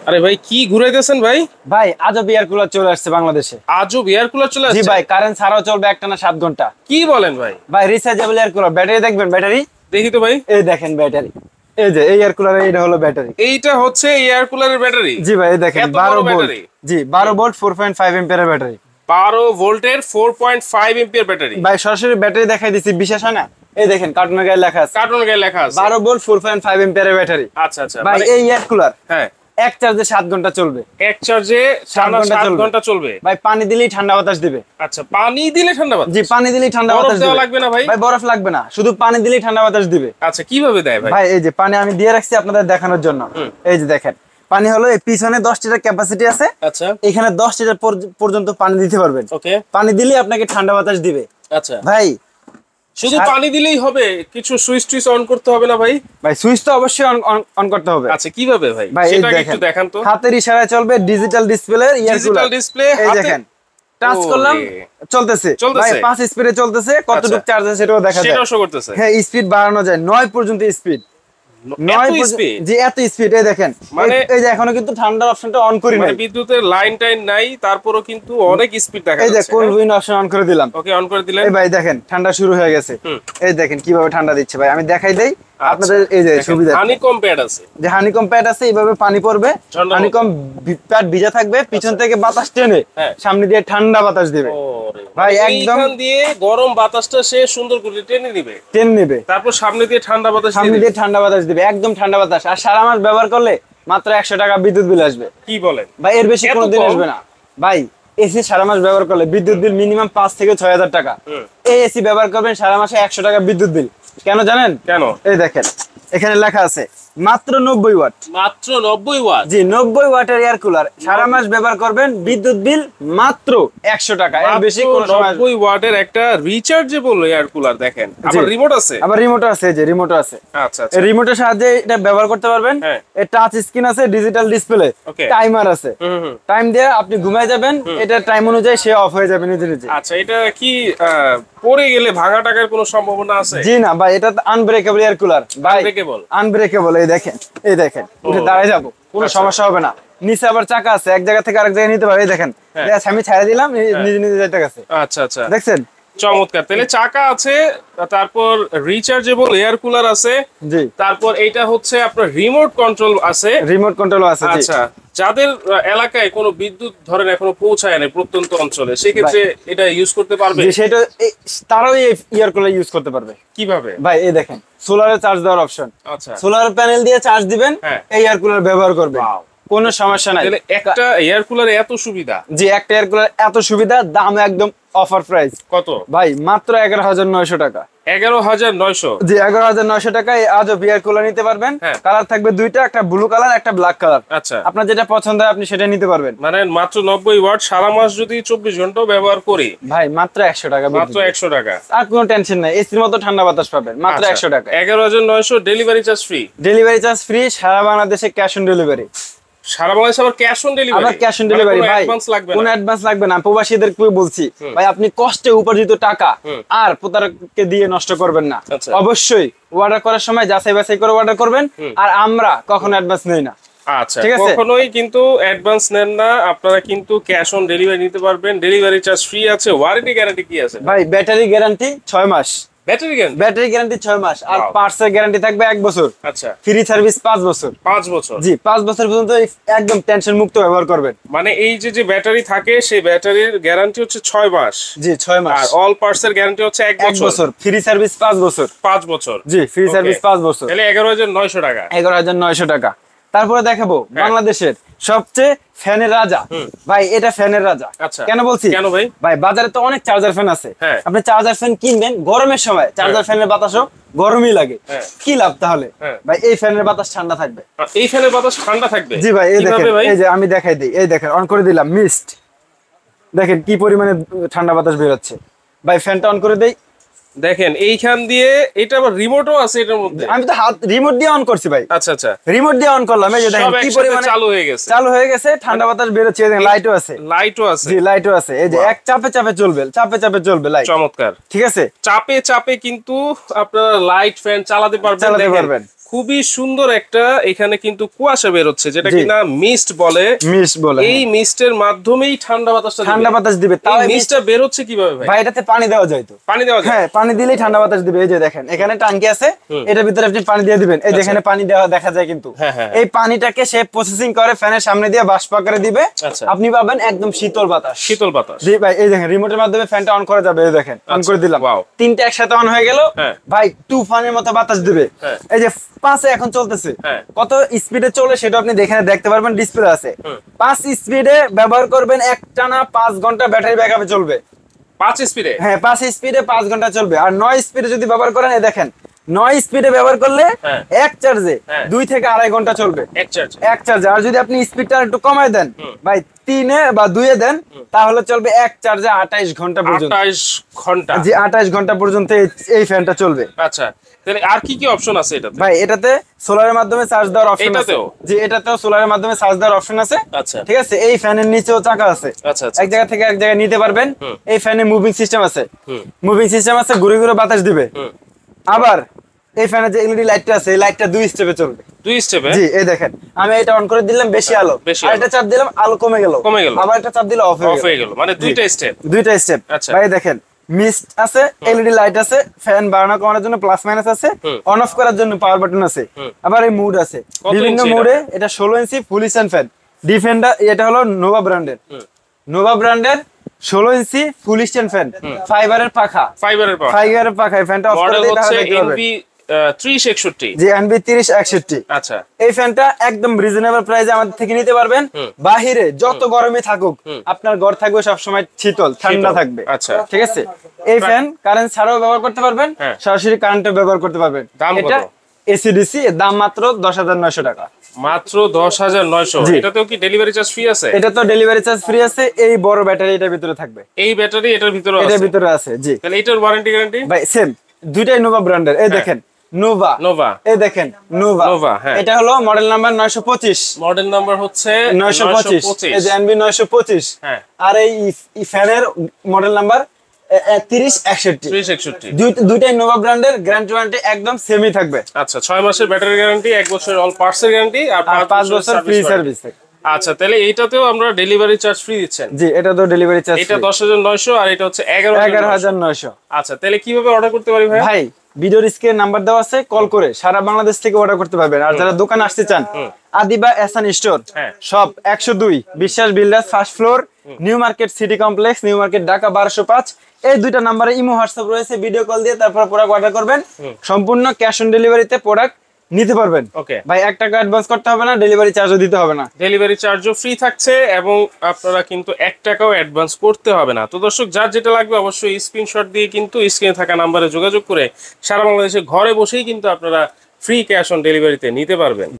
আরে ভাই কি ঘুরাইতেছেন ভাই? ভাই আজব এয়ার কুলার চলে আসছে বাংলাদেশে। আজব এয়ার কুলার চলে আসছে? জি ভাই, কারেন্ট ছাড়াও চলবে একটানা 7 ঘন্টা। কি বলেন ভাই? ভাই রিচার্জেবল এয়ার কুলার, ব্যাটারি দেখবেন, ব্যাটারি দেখি তো ভাই। এই দেখেন ব্যাটারি, এই যে এই এয়ার কুলারের এটা হলো ব্যাটারি। এইটা হচ্ছে এয়ার কুলারের ব্যাটারি? জি ভাই, এই দেখেন 12 ভোল্ট। জি 12 ভোল্ট 4.5 এম্পিয়ারের ব্যাটারি। 12 ভোল্টের 4.5 এম্পিয়ার ব্যাটারি। ভাই সরাসরি ব্যাটারি দেখাই দিছি, বিশ্বাস হয় না? এই দেখেন কার্টুনের গায়ে লেখা আছে, কার্টুনের গায়ে লেখা আছে 12 ভোল্ট 4.5 এম্পিয়ারের ব্যাটারি। আচ্ছা আচ্ছা ভাই এই এয়ার কুলার হ্যাঁ এক চার্জে 7 ঘন্টা চলবে। এক চার্জে 7 ঘন্টা চলবে। ভাই পানি দিলেই ঠান্ডা বাতাস দিবে। আচ্ছা পানি দিলে ঠান্ডা বাতাস? জি পানি দিলেই ঠান্ডা বাতাস দিবে। বরফ লাগবে না ভাই? ভাই বরফ লাগবে না, শুধু পানি দিলেই ঠান্ডা বাতাস দিবে। আচ্ছা কিভাবে দেয় ভাই? ভাই এই যে পানি আমি দিয়ে রাখছি আপনাদের দেখানোর জন্য। এই যে দেখেন পানি হলো, এই পিছনে 10 লিটার ক্যাপাসিটি আছে। আচ্ছা এখানে 10 লিটার পর্যন্ত পানি দিতে পারবেন। ওকে, পানি দিলে আপনাকে ঠান্ডা বাতাস দিবে। আচ্ছা ভাই শুধু পানি দিলেই হবে? কিছু সুইচ টুইচ অন করতে হবে না ভাই? ভাই সুইচ তো অবশ্যই অন করতে হবে। আচ্ছা কিভাবে ভাই? ভাই সেটা একটু দেখান তো। হাতের ইশারায় চলবে, ডিজিটাল ডিসপ্লে ইয়ার কুলার। ডিজিটাল ডিসপ্লে এই দেখেন টাচ করলাম, চলতেছে। ভাই 5 স্পিডে চলতেছে, কতটুকু চার্জ আছে সেটাও দেখা যায়, সেটাও শো করতেছে। হ্যাঁ স্পিড বাড়ানো যায় 9 পর্যন্ত স্পিড। 9 স্পিড? জি এত স্পিড। এই দেখেন মানে এই যে এখনো কিন্তু ঠান্ডা অপশনটা অন করি নাই, মানে বিদ্যুতের লাইন টাইন নাই, তারপরও কিন্তু অনেক স্পিড দেখা যাচ্ছে। এই যে কুল উইন অপশন অন করে দিলাম। ওকে অন করে দিলেন। এই ভাই দেখেন ঠান্ডা শুরু হয়ে গেছে। এই দেখেন কিভাবে ঠান্ডা দিচ্ছে ভাই, আমি দেখাই দেই আপনাদের। এই যে সুবিধা হানিকম প্যাড আছে, যে হানিকম প্যাড আছে, এইভাবে পানি পড়বে, হানিকম প্যাড ভিজা থাকবে, পিছন থেকে বাতাস টেনে সামনে দিয়ে ঠান্ডা বাতাস দিবে। ভাই একদম এইখান দিয়ে গরম বাতাসটা সে সুন্দর করে টেনে নিবে, তারপর সামনে দিয়ে ঠান্ডা বাতাস দিবে, একদম ঠান্ডা বাতাস। আর সারা মাস ব্যবহার করলে মাত্র 100 টাকা বিদ্যুৎ বিল আসবে। কি বলেন ভাই? এর বেশি কোনোদিন আসবে না ভাই। এসি সারা মাস ব্যবহার করলে বিদ্যুৎ বিল মিনিমাম 5 থেকে 6000 টাকা। এই এসি ব্যবহার করবেন সারা মাসে 100 টাকা বিদ্যুৎ বিল। কেন জানেন? কেন? এই দেখেন এখানে লেখা আছে মাত্র 90 ওয়াট। মাত্র 90 ওয়াট? জি 90 ওয়াটের এয়ার কুলার সারা মাস ব্যবহার করবেন, বিদ্যুৎ বিল মাত্র 100 টাকা। এর বেশি কোনো সময় 90 ওয়াটের একটা রিচার্জেবল এয়ার কুলার দেখেন, আবার রিমোট আছে। আবার রিমোট আছে, যে রিমোট আছে। আচ্ছা আচ্ছা, এই রিমোটের সাহায্যে এটা ব্যবহার করতে পারবেন। এই টাচ স্ক্রিন আছে, ডিজিটাল ডিসপ্লে, টাইমার আছে। টাইম দিয়ে আপনি ঘুমায় যাবেন, এটা টাইম অনুযায়ী সে অফ হয়ে যাবে নিজে নিজে। আচ্ছা এটা কি পড়ে গেলে ভাঙা টাকার কোনো সম্ভাবনা আছে? জি না ভাই, এটা আনব্রেকেবল এয়ার কুলার ভাই, আনব্রেকেবল। এই দেখেন উঠে দাঁড়ায় যাবো, কোনো সমস্যা হবে না। নিচে আবার চাকা আছে, এক জায়গা থেকে আরেক জায়গায় নিতে পারবে। এই দেখেন আমি ছেড়ে দিলাম, নিজে নিজে যাইতে গেছে। আচ্ছা আচ্ছা দেখছেন, চমৎকার। তাহলে চাকা আছে, তারপর রিচার্জেবল এয়ার কুলার আছে, জি, তারপর এইটা হচ্ছে আপনার রিমোট কন্ট্রোল আছে। রিমোট কন্ট্রোল আছে। আচ্ছা যাদের এলাকায় কোনো বিদ্যুৎ ধরেন এখনো পৌঁছায় না, প্রত্যন্ত অঞ্চলে, সেক্ষেত্রে এটা ইউজ করতে পারবে? সেটা তারাও এই এয়ার কুলার ইউজ করতে পারবে। কিভাবে ভাই? এই দেখেন সোলারে চার্জ দেওয়ার অপশন। আচ্ছা সোলার প্যানেল দিয়ে চার্জ দিবেন, এই এয়ার কুলার ব্যবহার করবে, কোনো সমস্যা নাই। তাহলে একটা এয়ার কুলারে এত সুবিধা? জি একটা এয়ার কুলার এত সুবিধা, দাম একদম অফার প্রাইস। কত ভাই? মাত্র 11900 টাকা। 11900? জি 11900 টাকায় আজব এয়ার কুলার নিতে পারবেন। কালার থাকবে দুইটা, একটা ব্লু কালার, একটা ব্ল্যাক কালার। আচ্ছা আপনার যেটা পছন্দ হয় আপনি সেটা নিতে পারবেন। মানে মাত্র 90 ওয়াট, সারা মাস যদি 24 ঘন্টা ব্যবহার করি ভাই মাত্র 100 টাকা। মাত্র 100 টাকা, আর কোনো টেনশন নাই, এসির মতো ঠান্ডা বাতাস পাবেন মাত্র 100 টাকা। 11900। Delivery charge free? Delivery charge free, সারা বাংলাদেশে ক্যাশ অন ডেলিভারি। সারা বাংলাদেশে আবার ক্যাশ অন ডেলিভারি? আবার ক্যাশ অন ডেলিভারি ভাই, কোনো অ্যাডভান্স লাগবে না। প্রবাসীদের বলছি ভাই, আপনি কষ্টে উপার্জিত টাকা আর প্রতারককে দিয়ে নষ্ট করবেন না। অবশ্যই অর্ডার করার সময় যাচাই বাছাই করে অর্ডার করবেন, আর আমরা কখনো অ্যাডভান্স নেই না। আচ্ছা কখনোই কিন্তু অ্যাডভান্স নেন না আপনারা, কিন্তু ক্যাশ অন ডেলিভারি নিতে পারবেন। ডেলিভারি চার্জ ফ্রি আছে। ওয়ারেন্টি গ্যারান্টি কি আছে ভাই? ব্যাটারি গ্যারান্টি 6 মাস। ব্যাটারি গ্যারান্টি 6 মাস, আর পার্টসের গ্যারান্টি থাকবে 1 বছর। আচ্ছা ফ্রি সার্ভিস 5 বছর। 5 বছর? জি 5 বছর পর্যন্ত একদম টেনশন মুক্ত ব্যবহার করবেন। মানে এই যে ব্যাটারি থাকে, সেই ব্যাটারির গ্যারান্টি হচ্ছে 6 মাস। জি 6 মাস। আর অল পার্টস এর গ্যারান্টি হচ্ছে 1 বছর। ফ্রি সার্ভিস 5 বছর। 5 বছর? জি ফ্রি সার্ভিস 5 বছর। তাহলে 11900 টাকা। 11900 টাকা। তারপরে দেখাবো বাংলাদেশের সবচেয়ে ফ্যানের রাজা ভাই, এটা ফ্যানের রাজা। কেন বলছি? কেন ভাই? ভাই বাজারে তো অনেক চার্জার ফ্যান আছে, আপনি চার্জার ফ্যান কিনবেন গরমের সময়, চার্জার ফ্যানের বাতাসও গরমই লাগে, কি লাভ তাহলে? ভাই এই ফ্যানের বাতাস ঠান্ডা থাকবে। এই ফ্যানের বাতাস ঠান্ডা থাকবে? জি ভাই এই দেখেন, এই যে আমি দেখাই দিই, এই দেখেন অন করে দিলাম, মিস্ট দেখেন কি পরিমাণে ঠান্ডা বাতাস বের হচ্ছে। ভাই ফ্যানটা অন করে দেই, দেখেন এইখান দিয়ে, এটা আবার রিমোটও আছে এটার মধ্যে। আমি তো হাত রিমোট দিয়ে অন করছি ভাই। আচ্ছা আচ্ছা, রিমোট দিয়ে অন করলাম, এই যে দেখেন কি পরিমাণে চালু হয়ে গেছে, ঠান্ডা বাতাস বের হচ্ছে। দেখেন লাইটও আছে। জি লাইটও আছে, এই যে এক চাপে চাপে চলবে লাইট। চমৎকার। ঠিক আছে, চাপে কিন্তু আপনারা লাইট ফ্যান চালাতে পারবেন। খুবই সুন্দর একটা এখানে কিন্তু কুয়াশা বের হচ্ছে, যেটা কিনা মিস্ট বলে। এই মিস্টের মাধ্যমেই ঠান্ডা বাতাস দিবে। তাই মিস্টটা বের হচ্ছে কিভাবে ভাই? ভাই এটাতে পানি দেওয়া যায় তো। পানি দেওয়া যায়? হ্যাঁ, পানি দিলেই ঠান্ডা বাতাস দিবে। এই যে দেখেন এখানে টাঙ্কি আছে, এটার ভিতরে আপনি পানি দিয়ে দিবেন। এই যেখানে পানি দেওয়া দেখা যায় কিন্তু। এই পানিটাকে সে প্রসেসিং করে ফ্যানের সামনে দিয়ে বাষ্প আকারে দিবে। আপনি পাবেন একদম শীতল বাতাস। জি ভাই, এই দেখেন রিমোটের মাধ্যমে ফ্যানটা অন করা যাবে। এই দেখেন অন করে দিলাম, তিনটা একসাথে অন হয়ে গেল ভাই। তুফানের মতো বাতাস দিবে। এই যে 5 এ এখন চলতেছে, কত স্পিডে চলে সেটা আপনি দেখতে পারবেন, ডিসপ্লে আছে। 5 স্পিডে ব্যবহার করবেন, একটানা 5 ঘন্টা ব্যাটারি ব্যাকআপে চলবে। 5 স্পিডে? হ্যাঁ, 5 স্পিডে 5 ঘন্টা চলবে। আর 9 স্পিডে যদি ব্যবহার করেন, এই দেখেন 9 স্পিডে ব্যবহার করলে এক চার্জে 2 থেকে 2.5 ঘন্টা চলবে। এক চার্জে। আর যদি আপনি স্পিডটা একটু কমায় দেন ভাই, 3 এ বা 2 এ দেন, তাহলে চলবে এক চার্জে 28 ঘন্টা পর্যন্ত। 28 ঘন্টা? জি, 28 ঘন্টা পর্যন্ত এই ফ্যানটা চলবে। আচ্ছা, তাহলে আর কি কি অপশন আছে এটাতে? ভাই এটাতে সোলারের মাধ্যমে চার্জ দেওয়ার অপশন আছে। জি, এটাতেও সোলারের মাধ্যমে চার্জ দেওয়ার অপশন আছে। আচ্ছা, ঠিক আছে। এই ফ্যানের নিচেও চাকা আছে। আচ্ছা, এক জায়গা থেকে এক জায়গায় নিতে পারবেন। এই ফ্যানে মুভিং সিস্টেম আছে। ঘুরে ঘুরে বাতাস দিবে। আবার এই ফ্যানে যে এলইডি লাইটটা আছে, এই লাইটটা 2 স্টেপে চলবে। 2 স্টেপে? জি, এই দেখেন আমি এটা অন করে দিলাম, বেশি আলো। আর এটা চাপ দিলাম, আলো কমে গেল। আবার এটা চাপ দিলে অফ হয়ে গেল। মানে দুইটা স্টেপ। আচ্ছা ভাই, দেখেন মিস্ট আছে, এলইডি লাইট আছে, ফ্যান বাড়ানো কমানোর জন্য প্লাস মাইনাস আছে, অন অফ করার জন্য পাওয়ার বাটন আছে। আবার এই মুড আছে বিভিন্ন মোডে। এটা 16 ইঞ্চি ফুল স্ট্যান্ড ফ্যান ডিফেন্ডার। এটা হলো নোভা ব্র্যান্ডের 16 ইঞ্চি ফুল স্ট্যান্ড ফ্যান, ফাইবারের পাখা। এই ফ্যানটা অফ করে দিলে তাহলে দেখতে পাবেন। 3061। জি, NB 3061। আচ্ছা, এই ফ্যানটা একদম রিজনেবল প্রাইসে আমাদের থেকে নিতে পারবেন। বাহিরে যত গরমই থাকুক, আপনার ঘর থাকবে সব সময় শীতল ঠান্ডা থাকবে। আচ্ছা, ঠিক আছে। এই ফ্যান কারেন্ট ছাড়াও ব্যবহার করতে পারবেন, সরাসরি কারেন্টে ব্যবহার করতে পারবেন। এটা এসিডিসি, এর দাম মাত্র 10,900 টাকা। মাত্র 10,900। এটাতেও কি ডেলিভারি চার্জ ফ্রি আছে? এটা তো ডেলিভারি চার্জ ফ্রি আছে। এই বড় ব্যাটারি এটার ভিতরে থাকবে। এই ব্যাটারি এটার ভিতরে আছে? জি। তাহলে এটার ওয়ারেন্টি গ্যারান্টি? ভাই সেম, দুইটাই নোভা ব্র্যান্ডের। এই দেখেন নোভা, এই দেখেন নোভা। এটা হলো মডেল নাম্বার 925। মডেল নাম্বার হচ্ছে 925। এই যে NB 925। আর এই ফ্যানের মডেল নাম্বার 3061। দুইটাই নোভা ব্র্যান্ডের। গ্যারান্টি ওয়ারেন্টি একদম সেমই থাকবে। আচ্ছা, 6 মাসের ব্যাটারি গ্যারান্টি, 1 বছর অল পার্টস এর গ্যারান্টি, আর 5 বছর ফ্রি সার্ভিস। আচ্ছা, তাহলে এইটাতেও আমরা ডেলিভারি চার্জ ফ্রি দিচ্ছেন? জি, এটা তো ডেলিভারি চার্জ। এটা 10,900 আর এটা হচ্ছে 11,900। আচ্ছা, তাহলে কিভাবে অর্ডার করতে পারি ভাই? ভাই ভিডিওর স্ক্রিনে নাম্বার দেওয়া আছে, কল করে সারা বাংলাদেশ থেকে অর্ডার করতে পারবেন। আর যারা দোকানে আসতে চান, আদিবা এহসান স্টোর, শপ 102 বিশ্বাস builders, first floor, new market city complex, new market, Dhaka 1205। এই দুইটা নাম্বারে ইমো হোয়াটসঅ্যাপ রয়েছে। ভিডিও কল দিয়ে তারপর প্রোডাক্ট অর্ডার করবেন। সম্পূর্ণ ক্যাশ অন ডেলিভারিতে প্রোডাক্ট নিতে পারবেন। ওকে ভাই, 1 টাকা অ্যাডভান্স করতে হবে না, ডেলিভারি চার্জও দিতে হবে না। ডেলিভারি চার্জও ফ্রি থাকছে এবং আপনারা কিন্তু 1 টাকাও অ্যাডভান্স করতে হবে না। তো দর্শক, যার যেটা লাগবে অবশ্যই স্ক্রিনশট দিয়ে কিন্তু স্ক্রিনে থাকা নাম্বারে যোগাযোগ করে সারা বাংলাদেশে ঘরে বসেই কিন্তু আপনারা ফ্রি ক্যাশ অন ডেলিভারিতে নিতে পারবেন।